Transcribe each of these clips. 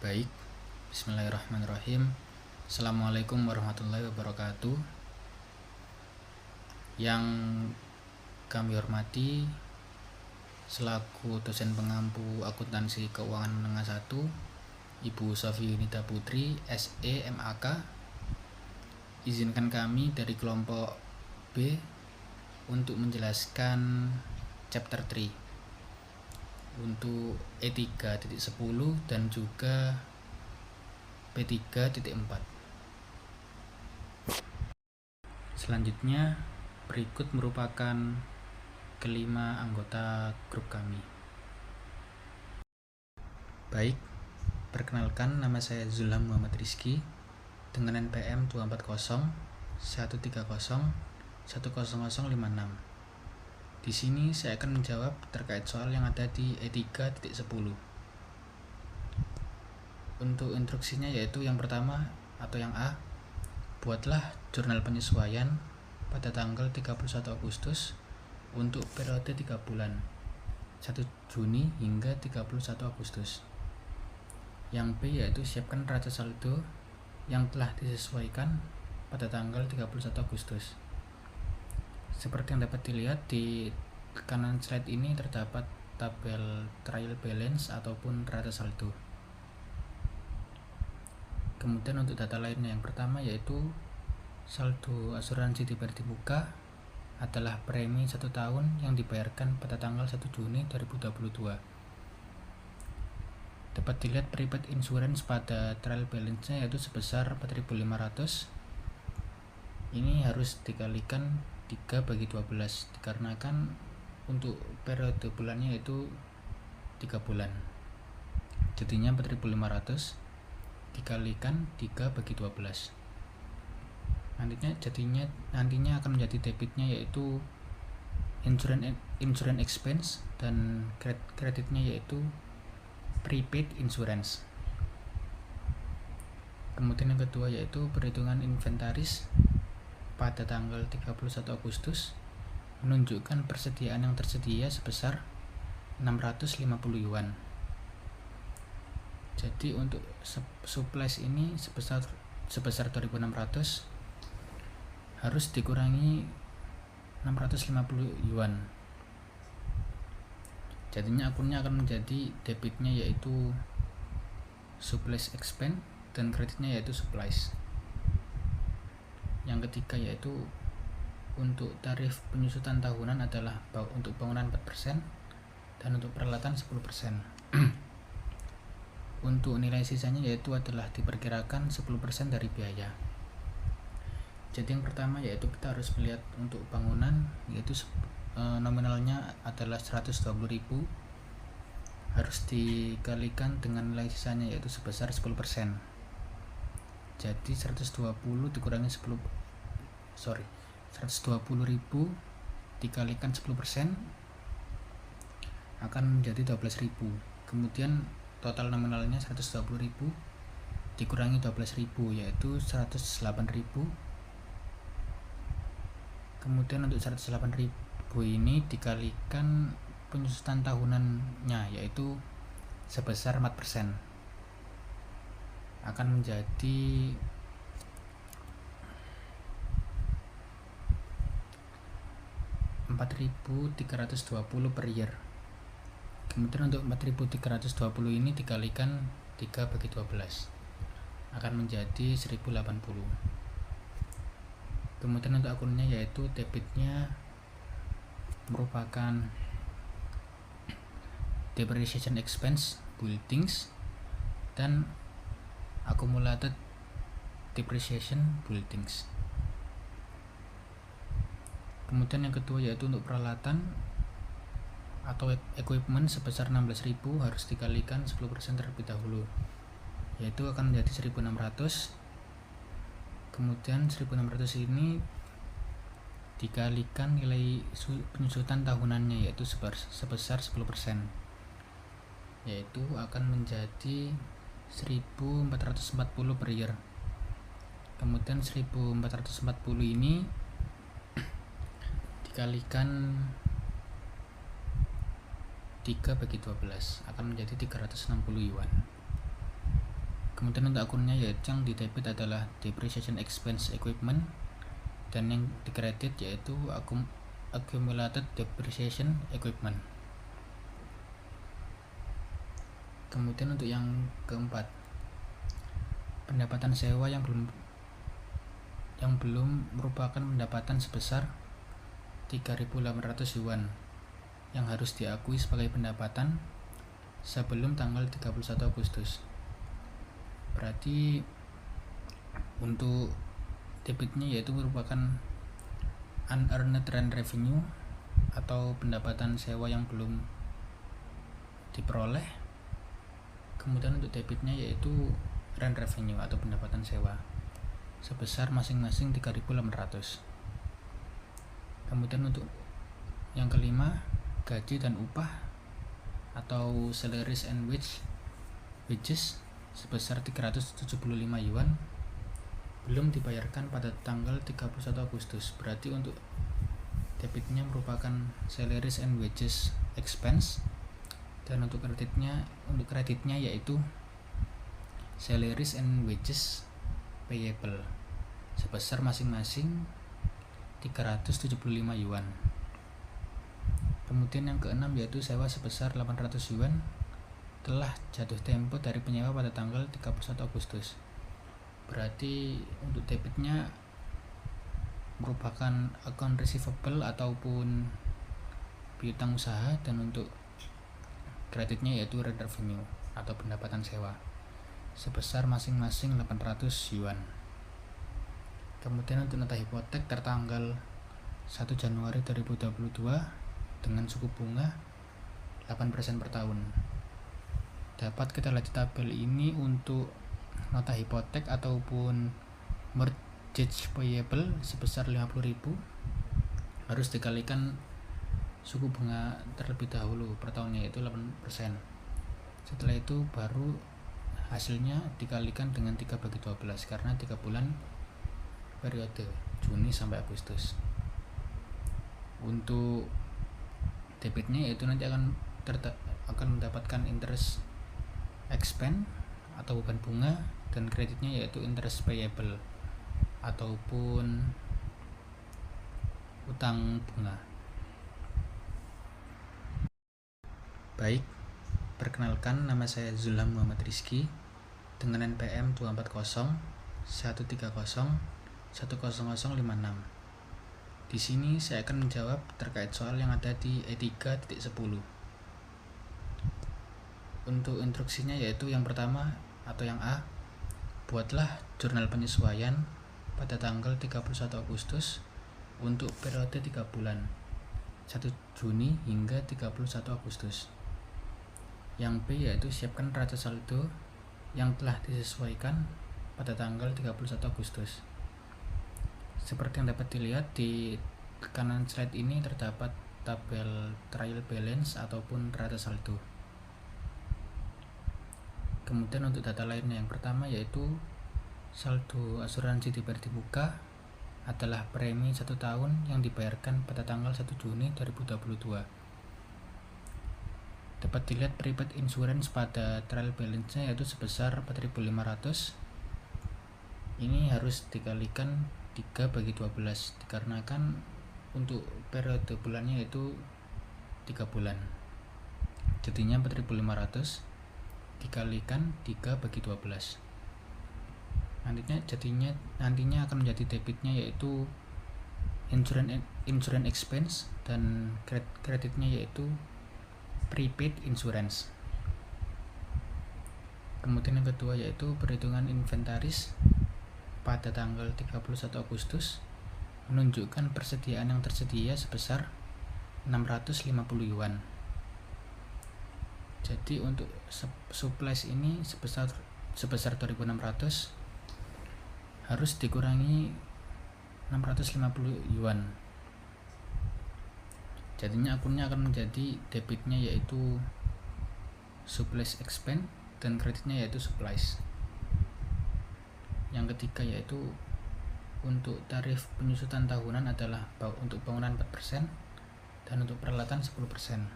Baik, bismillahirrahmanirrahim. Assalamualaikum warahmatullahi wabarakatuh. Yang kami hormati selaku dosen pengampu akuntansi keuangan menengah 1, Ibu Sofi Yunita Putri, SE MAK. Izinkan kami dari kelompok B untuk menjelaskan chapter 3 untuk E3.10 dan juga P3.4. Selanjutnya, berikut merupakan kelima anggota grup kami. Baik, perkenalkan, nama saya Zulham Muhammad Rizky dengan NPM 240 130 10056. Di sini saya akan menjawab terkait soal yang ada di E3.10. Untuk instruksinya yaitu yang pertama atau yang A, buatlah jurnal penyesuaian pada tanggal 31 Agustus untuk periode 3 bulan, 1 Juni hingga 31 Agustus. Yang B yaitu siapkan neraca saldo yang telah disesuaikan pada tanggal 31 Agustus. Seperti yang dapat dilihat di kanan slide ini terdapat tabel trial balance ataupun neraca saldo. Kemudian untuk data lainnya, yang pertama yaitu saldo asuransi dibayar di muka adalah premi 1 tahun yang dibayarkan pada tanggal 1 Juni 2022. Dapat dilihat prepaid insurance pada trial balance-nya yaitu sebesar 4.500. Ini harus dikalikan 3 bagi 12 dikarenakan untuk periode bulannya yaitu 3 bulan. Jadinya 4.500 dikalikan 3 bagi 12. Nantinya akan menjadi debitnya yaitu insurance expense dan kreditnya yaitu prepaid insurance. Kemudian yang kedua yaitu perhitungan inventaris pada tanggal 31 Agustus menunjukkan persediaan yang tersedia sebesar 650 yuan. Jadi untuk supplies ini sebesar 2.600 harus dikurangi 650 yuan. Jadinya akunnya akan menjadi debitnya yaitu supplies expense dan kreditnya yaitu supplies. Yang ketiga yaitu untuk tarif penyusutan tahunan adalah untuk bangunan 4% dan untuk peralatan 10%. Untuk nilai sisanya yaitu adalah diperkirakan 10% dari biaya. Jadi yang pertama yaitu kita harus melihat untuk bangunan yaitu nominalnya adalah 120.000, harus dikalikan dengan nilai sisanya yaitu sebesar 10%. Jadi 120 dikurangi 120.000 dikalikan 10% akan menjadi 12.000. Kemudian total nominalnya 120.000 dikurangi 12.000 yaitu 108.000. Kemudian untuk 108.000 ini dikalikan penyusutan tahunannya yaitu sebesar 4%, akan menjadi 4.320 per year. Kemudian untuk 4.320 ini dikalikan 3 bagi 12 akan menjadi 1.080. Kemudian untuk akunnya yaitu debitnya merupakan depreciation expense buildings dan accumulated depreciation buildings. Kemudian yang kedua yaitu untuk peralatan atau equipment sebesar 16.000 harus dikalikan 10% terlebih dahulu, yaitu akan menjadi 1.600. Kemudian 1.600 ini dikalikan nilai penyusutan tahunannya yaitu sebesar 10%, yaitu akan menjadi 1.440 per year. Kemudian 1.440 ini dikalikan 3 bagi 12 akan menjadi 360 yuan. Kemudian untuk akunnya yaitu yang di debit adalah depreciation expense equipment, dan yang di kredit yaitu accumulated depreciation equipment. Kemudian untuk yang keempat, pendapatan sewa yang belum merupakan pendapatan sebesar 3.800 yuan yang harus diakui sebagai pendapatan sebelum tanggal 31 Agustus. Berarti untuk debitnya yaitu merupakan unearned rent revenue atau pendapatan sewa yang belum diperoleh. Kemudian untuk debitnya yaitu rent revenue atau pendapatan sewa sebesar masing-masing 3.800. Kemudian untuk yang kelima, gaji dan upah atau salaries and wages sebesar 375 yuan belum dibayarkan pada tanggal 31 Agustus. Berarti untuk debitnya merupakan salaries and wages expense, dan untuk kreditnya yaitu salaries and wages payable sebesar masing-masing 375 yuan. Kemudian yang keenam yaitu sewa sebesar 800 yuan telah jatuh tempo dari penyewa pada tanggal 31 Agustus. Berarti untuk debitnya merupakan account receivable ataupun piutang usaha, dan untuk kreditnya yaitu rent revenue atau pendapatan sewa sebesar masing-masing 800 yuan. Kemudian untuk nota hipotek tertanggal 1 Januari 2022 dengan suku bunga 8% per tahun. Dapat kita lihat di tabel ini untuk nota hipotek ataupun mortgage payable sebesar 50.000 harus dikalikan suku bunga terlebih dahulu per tahunnya yaitu 8%. Setelah itu baru hasilnya dikalikan dengan 3/12 karena 3 bulan periode Juni sampai Agustus. Untuk debitnya yaitu nanti akan mendapatkan interest expense atau beban bunga, dan kreditnya yaitu interest payable ataupun utang bunga. Baik, perkenalkan, nama saya Zulham Muhammad Rizky dengan NPM 240 130 10056. Di sini saya akan menjawab terkait soal yang ada di E3.10. Untuk instruksinya yaitu yang pertama atau yang A, buatlah jurnal penyesuaian pada tanggal 31 Agustus untuk periode 3 bulan 1 Juni hingga 31 Agustus. Yang B yaitu siapkan neraca saldo yang telah disesuaikan pada tanggal 31 Agustus. Seperti yang dapat dilihat di kanan slide ini terdapat tabel trial balance ataupun neraca saldo. Kemudian untuk data lainnya, yang pertama yaitu saldo asuransi dibayar di muka adalah premi 1 tahun yang dibayarkan pada tanggal 1 Juni 2022. Dapat dilihat prepaid insurance pada trial balance-nya yaitu sebesar 4.500. Ini harus dikalikan 3/12 dikarenakan untuk periode bulannya yaitu 3 bulan. Jadinya 4.500 dikalikan 3/12. Nantinya akan menjadi debitnya yaitu insurance expense, dan kreditnya yaitu prepaid insurance. Kemudian yang kedua yaitu perhitungan inventaris pada tanggal 31 Agustus menunjukkan persediaan yang tersedia sebesar 650 yuan. Jadi untuk supplies ini sebesar 2.600 harus dikurangi 650 yuan. Jadinya akunnya akan menjadi debitnya yaitu supplies expense dan kreditnya yaitu supplies. Yang ketiga yaitu untuk tarif penyusutan tahunan adalah untuk bangunan 4% dan untuk peralatan 10%.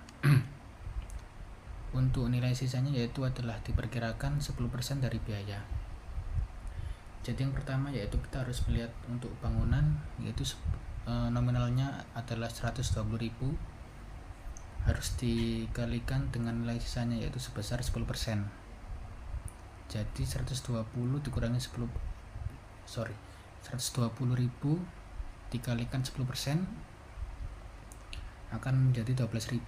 Untuk nilai sisanya yaitu adalah diperkirakan 10% dari biaya. Jadi yang pertama yaitu kita harus melihat untuk bangunan, yaitu nominalnya adalah 120.000, harus dikalikan dengan nilai sisanya yaitu sebesar 10%. Jadi 120 dikurangi 120.000 dikalikan 10% akan menjadi 12.000.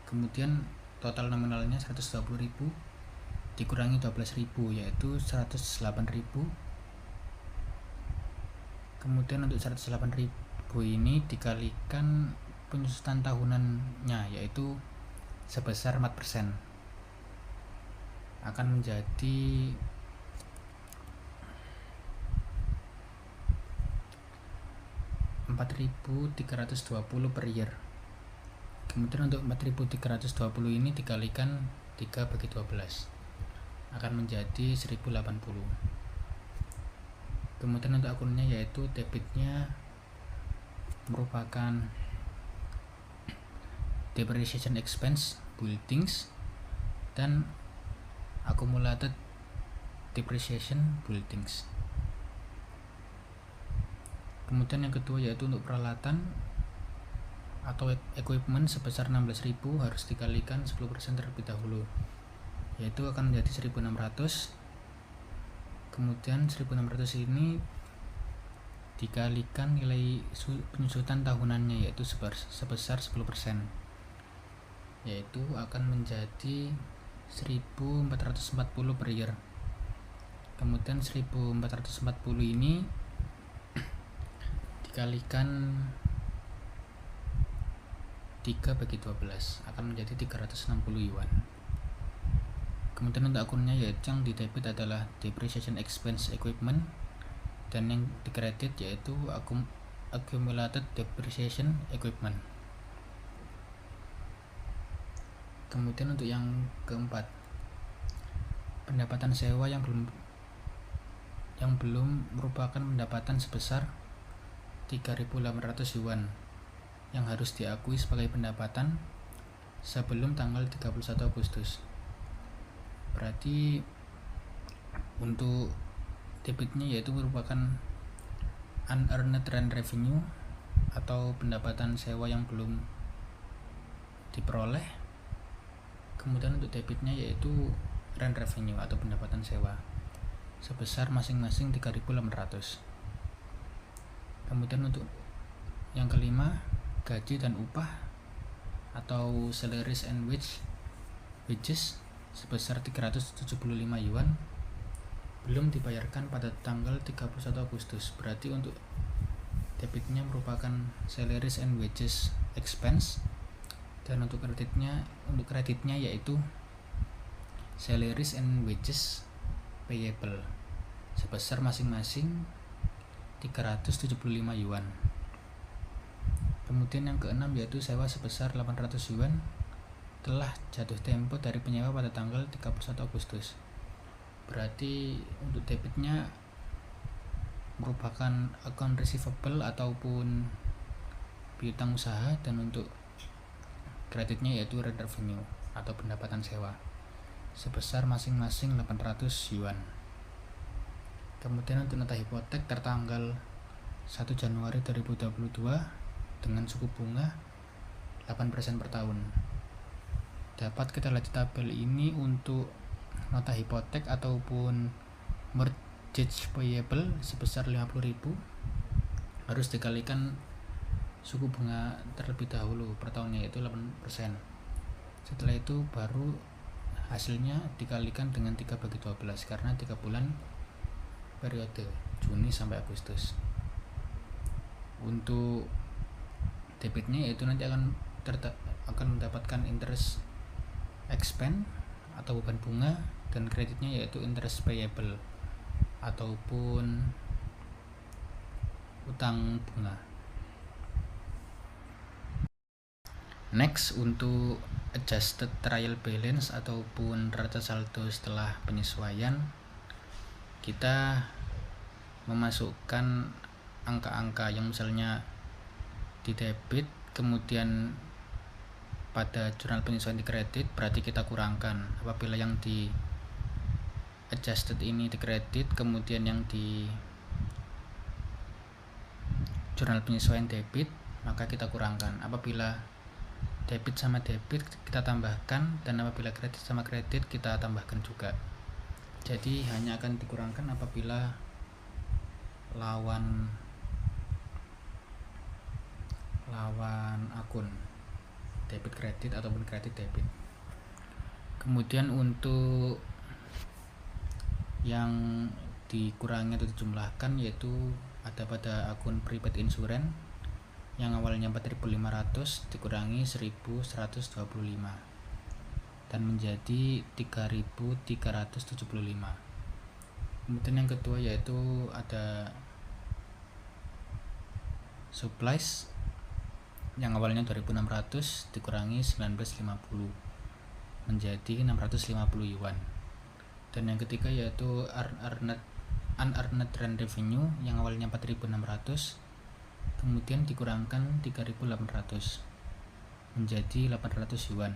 Kemudian total nominalnya 120.000 dikurangi 12.000 yaitu 108.000. Kemudian untuk 108.000 ini dikalikan penyusutan tahunannya yaitu sebesar 4%, akan menjadi 4.320 per year. Kemudian untuk 4.320 ini dikalikan 3/12 akan menjadi 1.080. Kemudian untuk akunnya yaitu debitnya merupakan depreciation expense buildings dan accumulated depreciation buildings. Kemudian yang kedua yaitu untuk peralatan atau equipment sebesar 16.000 harus dikalikan 10% terlebih dahulu, yaitu akan menjadi 1.600. Kemudian 1.600 ini dikalikan nilai penyusutan tahunannya yaitu sebesar 10%, yaitu akan menjadi 1.440 per year. Kemudian 1.440 ini dikalikan 3/12 akan menjadi 360 yuan. Kemudian untuk akunnya yaitu yang di debit adalah depreciation expense equipment dan yang di kredit yaitu accumulated depreciation equipment. Kemudian untuk yang keempat, pendapatan sewa yang belum merupakan pendapatan sebesar 3.800 yuan yang harus diakui sebagai pendapatan sebelum tanggal 31 Agustus. Berarti untuk debitnya yaitu merupakan unearned rent revenue atau pendapatan sewa yang belum diperoleh. Kemudian untuk debitnya yaitu rent revenue atau pendapatan sewa sebesar masing-masing 3.800. Kemudian untuk yang kelima, gaji dan upah atau salaries and wages sebesar 375 yuan belum dibayarkan pada tanggal 31 Agustus. Berarti untuk debitnya merupakan salaries and wages expense dan untuk kreditnya yaitu salaries and wages payable sebesar masing-masing 375 yuan. Kemudian yang keenam yaitu sewa sebesar 800 yuan telah jatuh tempo dari penyewa pada tanggal 31 Agustus. Berarti untuk debitnya merupakan account receivable ataupun piutang usaha dan untuk kreditnya yaitu rent revenue atau pendapatan sewa sebesar masing-masing 800 yuan. Kemudian untuk nota hipotek tertanggal 1 Januari 2022 dengan suku bunga 8% per tahun. Dapat kita lihat di tabel ini untuk nota hipotek ataupun mortgage payable sebesar 50.000 harus dikalikan suku bunga terlebih dahulu per tahunnya yaitu 8%. Setelah itu baru hasilnya dikalikan dengan 3/12 karena 3 bulan periode Juni sampai Agustus. Untuk debitnya yaitu nanti akan mendapatkan interest expense atau beban bunga dan kreditnya yaitu interest payable ataupun utang bunga. Next, untuk adjusted trial balance ataupun neraca saldo setelah penyesuaian, kita memasukkan angka-angka yang misalnya di debit, kemudian pada jurnal penyesuaian di kredit, berarti kita kurangkan. Apabila yang di adjusted ini di kredit, kemudian yang di jurnal penyesuaian debit, maka kita kurangkan. Apabila debit sama debit kita tambahkan, dan apabila kredit sama kredit kita tambahkan juga. Jadi hanya akan dikurangkan apabila lawan akun debit kredit ataupun kredit debit. Kemudian untuk yang dikurangi atau dijumlahkan yaitu ada pada akun prepaid insurance yang awalnya 4.500 dikurangi 1.125 dan menjadi 3.375. Kemudian yang kedua yaitu ada supplies yang awalnya 2.600 dikurangi 1950 menjadi 650 yuan. Dan yang ketiga yaitu unearned rent revenue yang awalnya 4.600 kemudian dikurangkan 3.800 menjadi 800 yuan.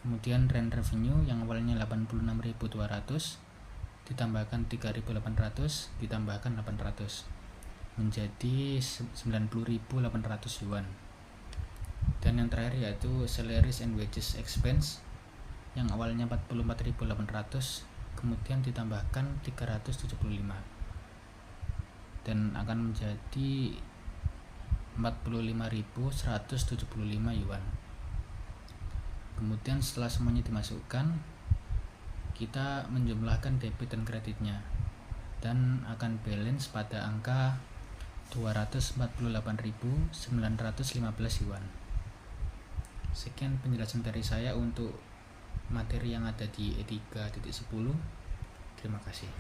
Kemudian rent revenue yang awalnya 86.200 ditambahkan 3.800 ditambahkan 800 menjadi 90.800 yuan. Dan yang terakhir yaitu salaries and wages expense yang awalnya 44.800 kemudian ditambahkan 375 dan akan menjadi 45.175 yuan. Kemudian setelah semuanya dimasukkan, kita menjumlahkan debit dan kreditnya dan akan balance pada angka 248.915 yuan. Sekian penjelasan dari saya untuk materi yang ada di E3.10. Terima kasih.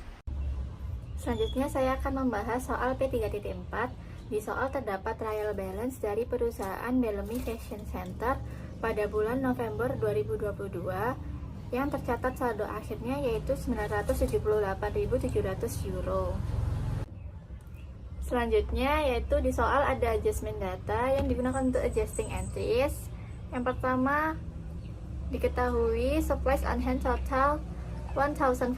Selanjutnya saya akan membahas soal P3.4. Di soal terdapat trial balance dari perusahaan Bellamy Fashion Center pada bulan November 2022 yang tercatat saldo akhirnya yaitu 978.700 euro. Selanjutnya yaitu di soal ada adjustment data yang digunakan untuk adjusting entries. Yang pertama diketahui supplies on hand total 1.500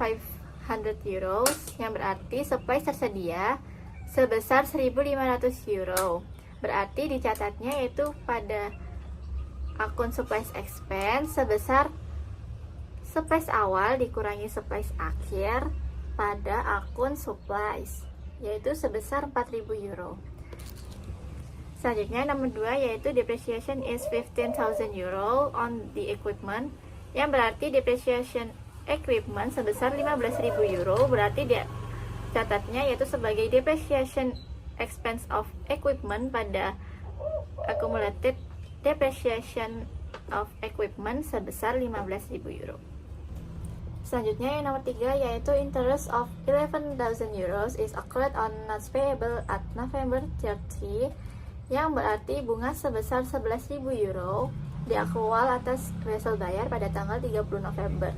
euros yang berarti supplies tersedia sebesar 1.500 euro. Berarti dicatatnya yaitu pada akun supplies expense sebesar supplies awal dikurangi supplies akhir pada akun supplies yaitu sebesar 4.000 euro. Selanjutnya nomor 2 yaitu depreciation is 15,000 euro on the equipment yang berarti depreciation equipment sebesar 15.000 euro, berarti dia catatnya yaitu sebagai depreciation expense of equipment pada accumulated depreciation of equipment sebesar 15.000 euro. Selanjutnya yang nomor 3 yaitu interest of 11,000 euros is accrued on notes payable at November 30 yang berarti bunga sebesar 11.000 euro diakrual atas wesel bayar pada tanggal 30 November.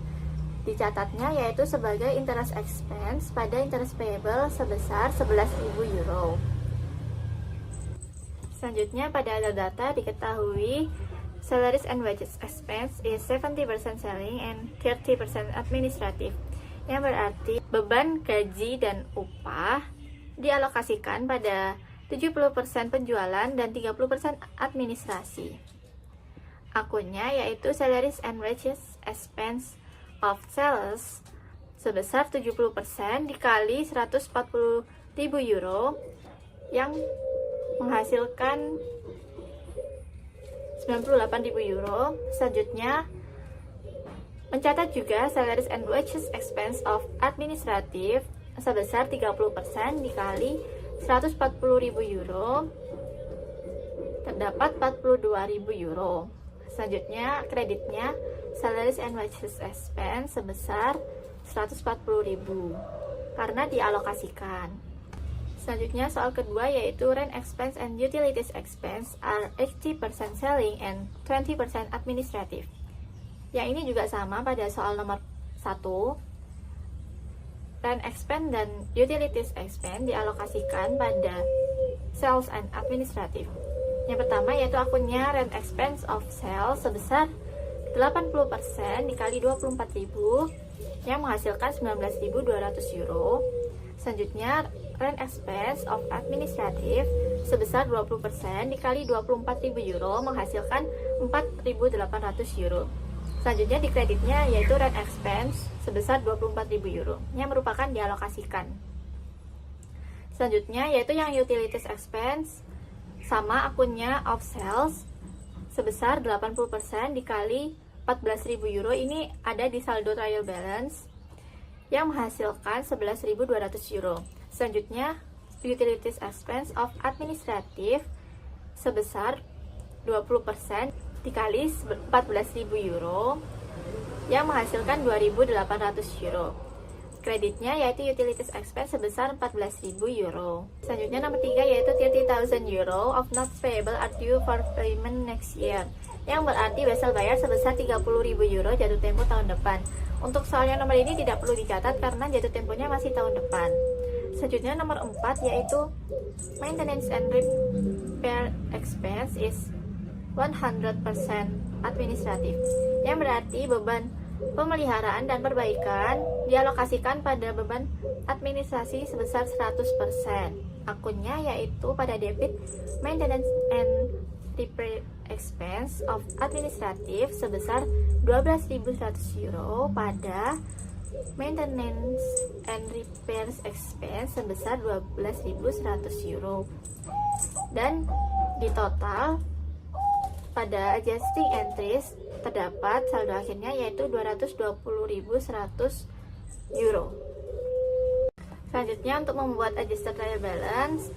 Dicatatnya yaitu sebagai interest expense pada interest payable sebesar 11.000 euro. Selanjutnya pada data diketahui salaries and wages expense is 70% selling and 30% administrative yang berarti beban gaji dan upah dialokasikan pada 70% penjualan dan 30% administrasi. Akunnya yaitu salaries and wages expense of sales sebesar 70% dikali 140.000 euro yang menghasilkan 98.000 euro. Selanjutnya mencatat juga salaries and wages expense of administrative sebesar 30% dikali 140.000 euro terdapat 42.000 euro. Selanjutnya kreditnya salaries and wages expense sebesar 140.000 karena dialokasikan. Selanjutnya soal kedua yaitu rent expense and utilities expense are 80% selling and 20% administrative. Yang ini juga sama pada soal nomor 1. Rent expense dan utilities expense dialokasikan pada sales and administrative. Yang pertama yaitu akunnya rent expense of sales sebesar 80% dikali 24.000 yang menghasilkan 19.200 euro. Selanjutnya rent expense of administrative sebesar 20% dikali 24.000 euro menghasilkan 4.800 euro. Selanjutnya di kreditnya yaitu rent expense sebesar 24.000 euro yang merupakan dialokasikan. Selanjutnya yaitu yang utilities expense sama akunnya of sales sebesar 80% dikali 14.000 euro, ini ada di saldo trial balance yang menghasilkan 11.200 euro. Selanjutnya utilities expense of administrative sebesar 20% dikali 14.000 euro yang menghasilkan 2.800 euro. Kreditnya yaitu utilities expense sebesar 14.000 euro. Selanjutnya nomor 3 yaitu 30.000 euro of notes payable are due for payment next year, yang berarti vessel bayar sebesar 30.000 euro jatuh tempo tahun depan. Untuk soal yang nomor ini tidak perlu dicatat karena jatuh temponya masih tahun depan. Selanjutnya nomor 4 yaitu maintenance and repair expense is 100% administratif, yang berarti beban pemeliharaan dan perbaikan dialokasikan pada beban administrasi sebesar 100%. Akunnya yaitu pada debit maintenance and repair expense of administrative sebesar 12.100 euro pada maintenance and repairs expense sebesar 12.100 euro. Dan di total pada adjusting entries terdapat saldo akhirnya yaitu 220.100 euro. Selanjutnya untuk membuat adjusted trial balance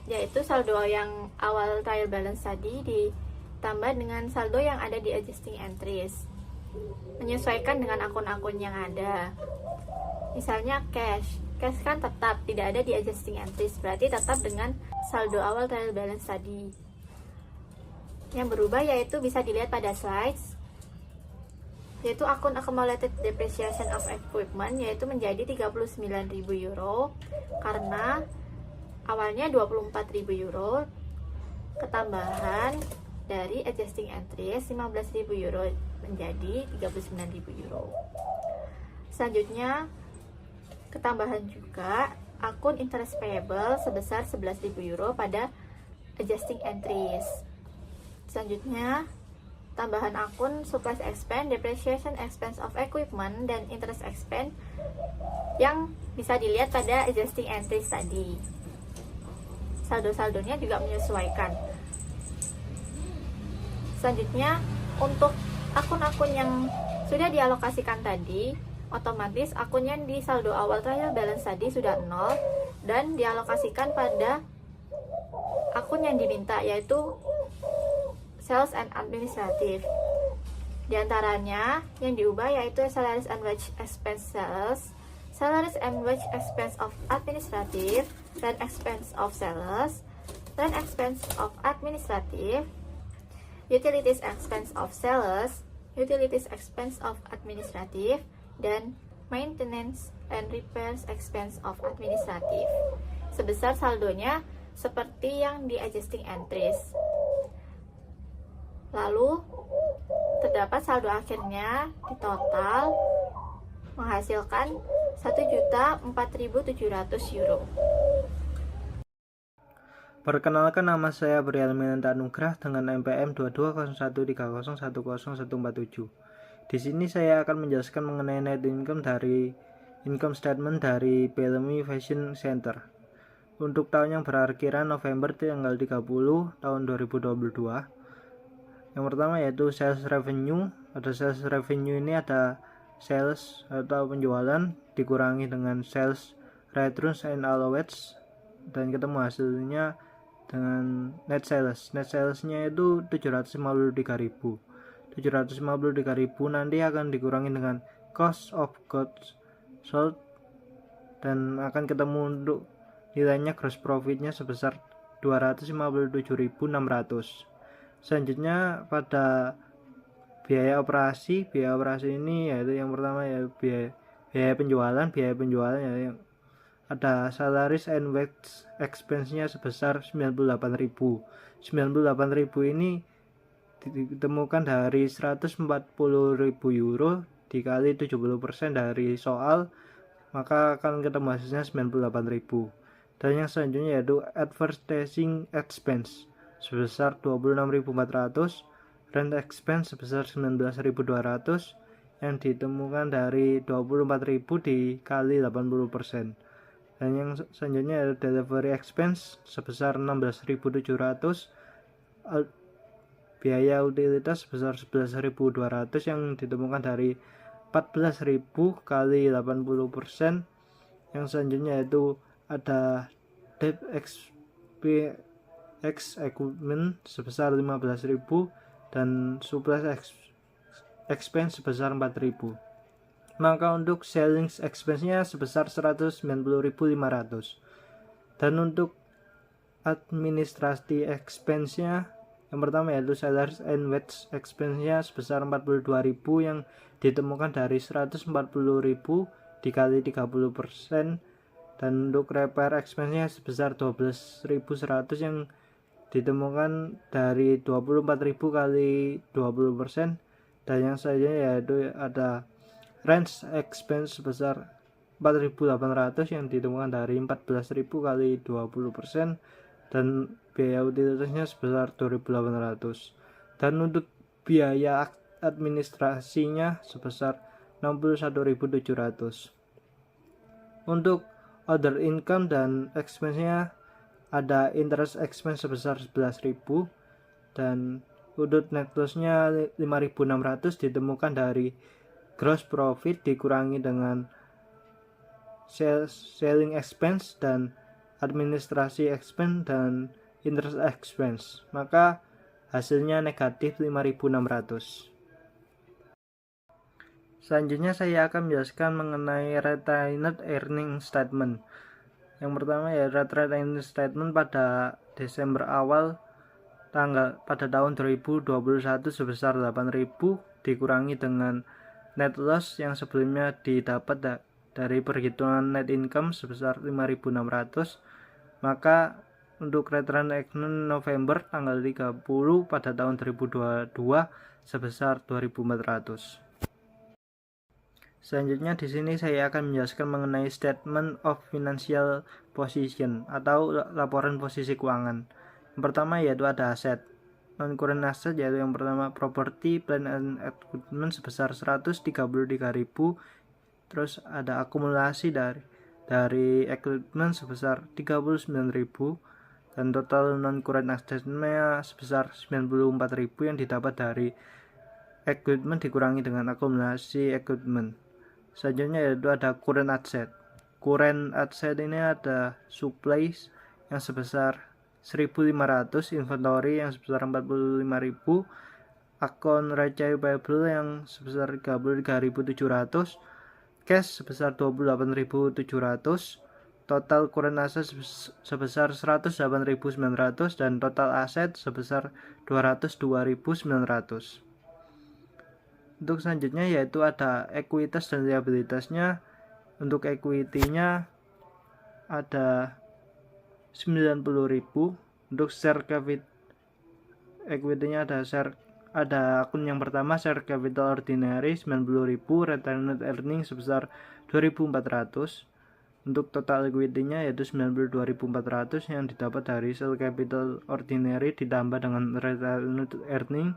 yaitu saldo yang awal trial balance tadi ditambah dengan saldo yang ada di adjusting entries, menyesuaikan dengan akun-akun yang ada. Misalnya cash kan tetap tidak ada di adjusting entries, berarti tetap dengan saldo awal trial balance tadi. Yang berubah yaitu bisa dilihat pada slides, yaitu akun accumulated depreciation of equipment yaitu menjadi 39.000 euro karena awalnya 24.000 euro, ketambahan dari adjusting entries 15.000 euro menjadi 39.000 euro. Selanjutnya ketambahan juga akun interest payable sebesar 11.000 euro pada adjusting entries. Selanjutnya tambahan akun supplies expense, depreciation expense of equipment, dan interest expense yang bisa dilihat pada adjusting entries tadi. Saldo-saldonya juga menyesuaikan. Selanjutnya untuk akun-akun yang sudah dialokasikan tadi, otomatis akun yang di saldo awal trial balance tadi sudah 0 dan dialokasikan pada akun yang diminta yaitu sales and administrative. Di antaranya yang diubah yaitu salaries and wage expense sales, salaries and wage expense of administrative, rent expense of sales, rent expense of administrative, utilities expense of sales, utilities expense of administrative, dan maintenance and repairs expense of administrative. Sebesar saldonya seperti yang di adjusting entries. Lalu terdapat saldo akhirnya di total menghasilkan 1.004.700 euro. Perkenalkan, nama saya Brian Minanta Nugrah dengan NPM 220130101047. Di sini saya akan menjelaskan mengenai net income dari income statement dari Bellamy Fashion Center. Untuk tahun yang berakhiran November tanggal 30 tahun 2022. Yang pertama yaitu sales revenue. Pada sales revenue ini ada sales atau penjualan dikurangi dengan sales returns and allowance dan ketemu hasilnya dengan net sales. Net salesnya itu 753.000. 753.000 nanti akan dikurangi dengan cost of goods sold dan akan ketemu untuk nilainya gross profitnya sebesar 257.600. Selanjutnya pada biaya operasi ini yaitu yang pertama ya biaya penjualan ya yang ada salaries and wage expense-nya sebesar 98.000. 98.000 ini ditemukan dari 140.000 euro dikali 70% dari soal, maka akan ketemu hasilnya 98.000. Dan yang selanjutnya yaitu advertising expense sebesar 26.400, rent expense sebesar 19.200 yang ditemukan dari 24.000 dikali 80%. Dan yang selanjutnya yaitu delivery expense sebesar 16.700, biaya utilitas sebesar 11.200 yang ditemukan dari 14.000 kali 80%. Yang selanjutnya yaitu ada debt equipment sebesar 15.000 dan supplies expense sebesar 4.000. Maka untuk selling expense-nya sebesar 190.500. Dan untuk administrasi expense-nya yang pertama yaitu salaries and wage expense-nya sebesar 42.000 yang ditemukan dari 140.000 dikali 30%. Dan untuk repair expense-nya sebesar 12.100 yang ditemukan dari 24.000 kali 20%. Dan yang selanjutnya yaitu ada rent expense sebesar 4.800 yang ditemukan dari 14.000 kali 20%. Dan biaya utilitasnya sebesar 2.800. Dan untuk biaya administrasinya sebesar 61.700. Untuk other income dan expense-nya ada interest expense sebesar 11.000 dan untuk net loss-nya 5.600 ditemukan dari gross profit dikurangi dengan selling expense dan administrasi expense dan interest expense, maka hasilnya negatif 5.600. Selanjutnya saya akan menjelaskan mengenai retained earning statement. Yang pertama ya retained earning statement pada Desember awal pada tahun 2021 sebesar 8.000 dikurangi dengan net loss yang sebelumnya didapat dari perhitungan net income sebesar 5.600. Maka untuk retained earning November tanggal 30 pada tahun 2022 sebesar 2.400. Selanjutnya di sini saya akan menjelaskan mengenai statement of financial position atau laporan posisi keuangan. Yang pertama yaitu ada aset. Non-current asset yaitu yang pertama property, plant and equipment sebesar 133.000. Terus ada akumulasi dari equipment sebesar 39.000 dan total non-current assetnya sebesar 94.000 yang didapat dari equipment dikurangi dengan akumulasi equipment. Selanjutnya yaitu ada current asset. Current asset ini ada supplies yang sebesar 1.500, inventory yang sebesar 45.000, account receivable yang sebesar 33.700, cash sebesar 28.700, total current asset sebesar 108.900 dan total aset sebesar 202.900. Untuk selanjutnya yaitu ada ekuitas dan liabilitasnya. Untuk equity-nya ada 90.000. Untuk share capital equity-nya ada akun yang pertama share capital ordinary 90.000, retained earning sebesar 2.400. Untuk total equity-nya yaitu 92.400 yang didapat dari share capital ordinary ditambah dengan retained earning.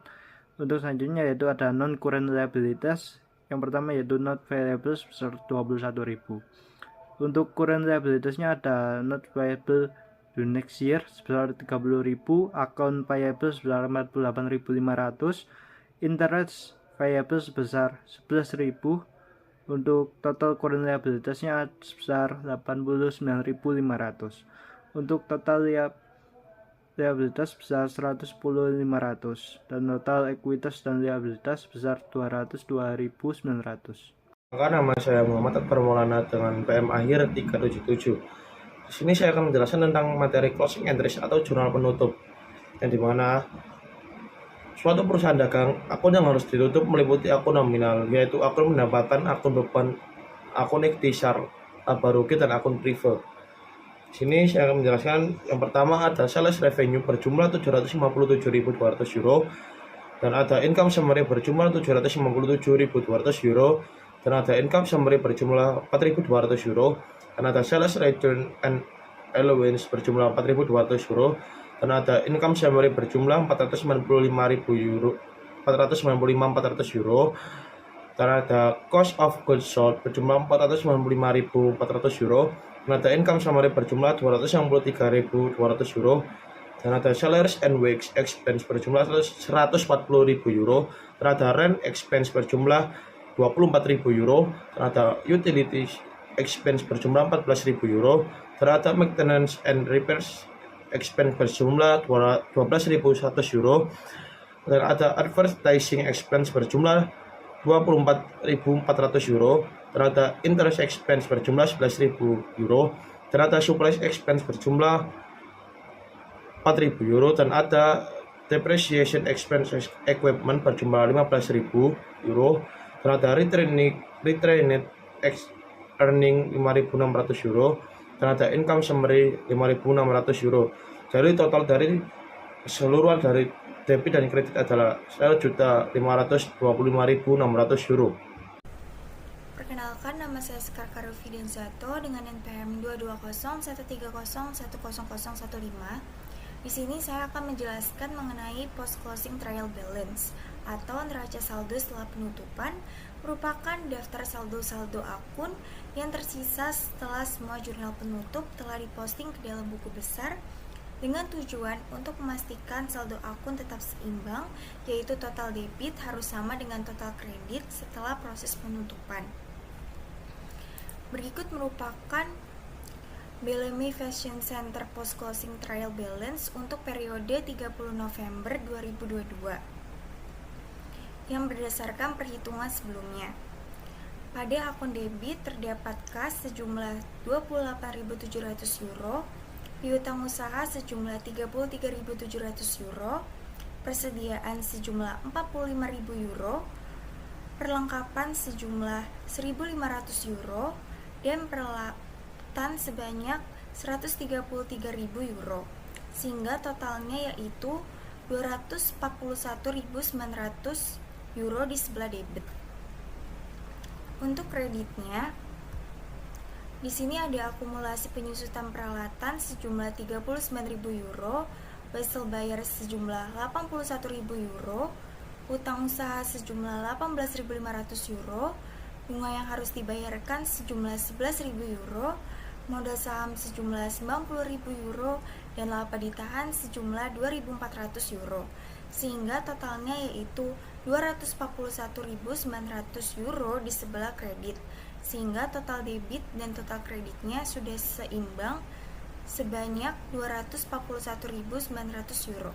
Untuk selanjutnya yaitu ada non-current liabilities. Yang pertama yaitu not payable sebesar 21.000. Untuk current liabilities-nya ada not payable due next year sebesar 30.000, account payable sebesar 48.500, interest payable sebesar 11.000. Untuk total current liabilities-nya sebesar 89.500. Untuk total liabilitas sebesar 110.500 dan total ekuitas dan liabilitas sebesar 202.900. Maka nama saya Muhammad Akbar Maulana dengan PM akhir 377. Di sini saya akan menjelaskan tentang materi closing entries atau jurnal penutup, yang dimana suatu perusahaan dagang akun yang harus ditutup meliputi akun nominal, yaitu akun pendapatan, akun beban, akun ikhtisar, laba rugi, dan akun prive. Di sini saya akan menjelaskan yang pertama ada sales revenue berjumlah 757.200 euro, dan ada income summary berjumlah 757.200 euro, dan ada income summary berjumlah 4.200 euro, dan ada sales return and allowance berjumlah 4.200 euro, dan ada income summary berjumlah 495.400 euro, dan ada cost of goods sold berjumlah 495.400 euro, dan ada income summary berjumlah 263.200 euro, dan ada salaries and wage expense berjumlah 140.000 euro, dan ada rent expense berjumlah 24.000 euro, dan ada utilities expense berjumlah 14.000 euro, dan ada maintenance and repairs expense berjumlah 12.100 euro, dan ada advertising expense berjumlah 24.400 euro, dan ada interest expense berjumlah 11.000 euro, dan ada supplies expense berjumlah 4.000 euro, dan ada depreciation expense equipment berjumlah 15.000 euro, dan ada retrained earning 5.600 euro, dan ada income summary 5.600 euro. Jadi total dari keseluruhan dari debit dan kredit adalah 1.525.600 euro. Perkenalkan, nama saya Sekar Karufi Denzato dengan NPM 2201301001015. Di sini saya akan menjelaskan mengenai post closing trial balance atau neraca saldo setelah penutupan, merupakan daftar saldo-saldo akun yang tersisa setelah semua jurnal penutup telah diposting ke dalam buku besar dengan tujuan untuk memastikan saldo akun tetap seimbang, yaitu total debit harus sama dengan total kredit setelah proses penutupan. Berikut merupakan Bellamy Fashion Center Post Closing Trial Balance untuk periode 30 November 2022 yang berdasarkan perhitungan sebelumnya. Pada akun debit terdapat kas sejumlah 28.700 euro, piutang usaha sejumlah 33.700 euro, persediaan sejumlah 45.000 euro, perlengkapan sejumlah 1.500 euro, dan peralatan sebanyak 133.000 euro, sehingga totalnya yaitu 241.900 euro di sebelah debit. Untuk kreditnya, di sini ada akumulasi penyusutan peralatan sejumlah 39.000 euro, wesel bayar sejumlah 81.000 euro, utang usaha sejumlah 18.500 euro, bunga yang harus dibayarkan sejumlah 11.000 euro, modal saham sejumlah 90.000 euro, dan laba ditahan sejumlah 2.400 euro, sehingga totalnya yaitu 241.900 euro di sebelah kredit, sehingga total debit dan total kreditnya sudah seimbang sebanyak 241.900 euro.